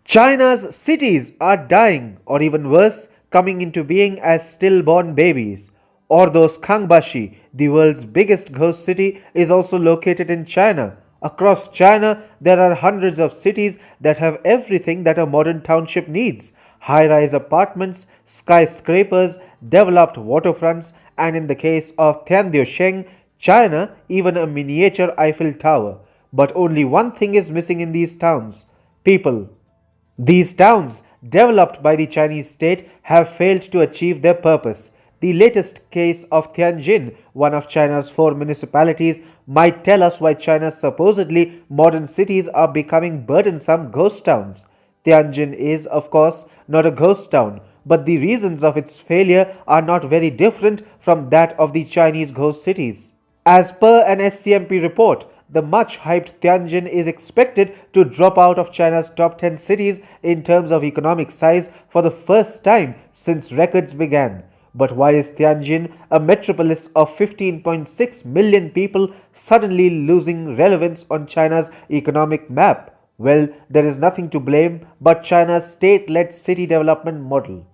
China's cities are dying, or even worse, coming into being as stillborn babies. Ordos Kangbashi, the world's biggest ghost city, is also located in China. Across China, there are hundreds of cities that have everything that a modern township needs: high rise apartments, skyscrapers, developed waterfronts, and in the case of Tianjin, China, even a miniature Eiffel Tower. But only one thing is missing in these towns: people. These towns, developed by the Chinese state, have failed to achieve their purpose. The latest case of Tianjin, one of China's four municipalities, might tell us why China's supposedly modern cities are becoming burdensome ghost towns. Tianjin is, of course, not a ghost town, but the reasons of its failure are not very different from that of the Chinese ghost cities. As per an SCMP report, the much hyped Tianjin is expected to drop out of China's top 10 cities in terms of economic size for the first time since records began. But why is Tianjin, a metropolis of 15.6 million people, suddenly losing relevance on China's economic map? Well, there is nothing to blame but China's state-led city development model.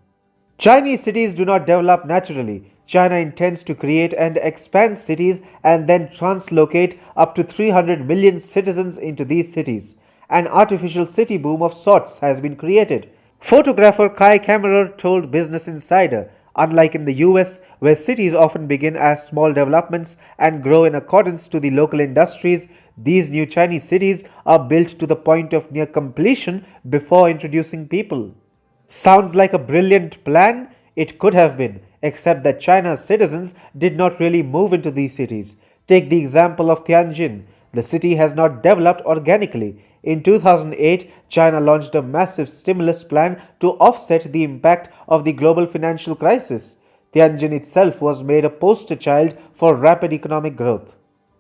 Chinese cities do not develop naturally. China intends to create and expand cities and then translocate up to 300 million citizens into these cities. An artificial city boom of sorts has been created. Photographer Kai Kammerer told Business Insider, unlike in the US, where cities often begin as small developments and grow in accordance to the local industries, these new Chinese cities are built to the point of near completion before introducing people. Sounds like a brilliant plan? It could have been, except that China's citizens did not really move into these cities. Take the example of Tianjin. The city has not developed organically. In 2008, China launched a massive stimulus plan to offset the impact of the global financial crisis. Tianjin itself was made a poster child for rapid economic growth.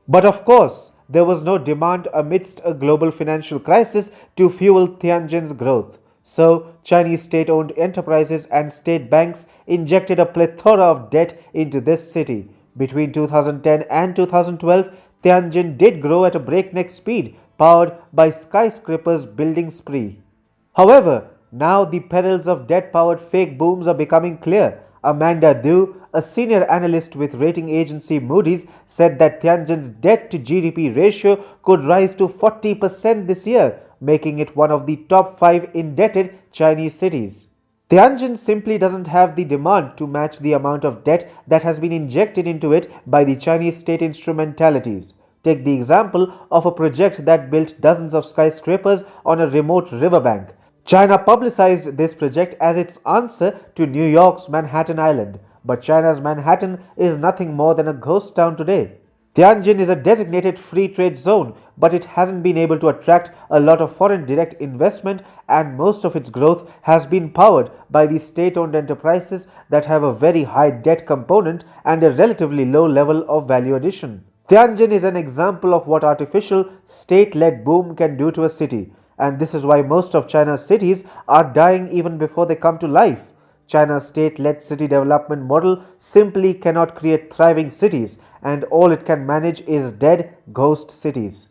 But of course, there was no demand amidst a global financial crisis to fuel Tianjin's growth. So, Chinese state-owned enterprises and state banks injected a plethora of debt into this city. Between 2010 and 2012, Tianjin did grow at a breakneck speed, powered by skyscrapers building spree. However, now the perils of debt-powered fake booms are becoming clear. Amanda Du, a senior analyst with rating agency Moody's, said that Tianjin's debt-to-GDP ratio could rise to 40% this year, making it one of the top 5 indebted Chinese cities. Tianjin simply doesn't have the demand to match the amount of debt that has been injected into it by the Chinese state instrumentalities. Take the example of a project that built dozens of skyscrapers on a remote riverbank. China publicized this project as its answer to New York's Manhattan Island, but China's Manhattan is nothing more than a ghost town today. Tianjin is a designated free trade zone, but it hasn't been able to attract a lot of foreign direct investment, and most of its growth has been powered by the state-owned enterprises that have a very high debt component and a relatively low level of value addition. Tianjin is an example of what artificial state-led boom can do to a city, and this is why most of China's cities are dying even before they come to life. China's state-led city development model simply cannot create thriving cities, and all it can manage is dead ghost cities.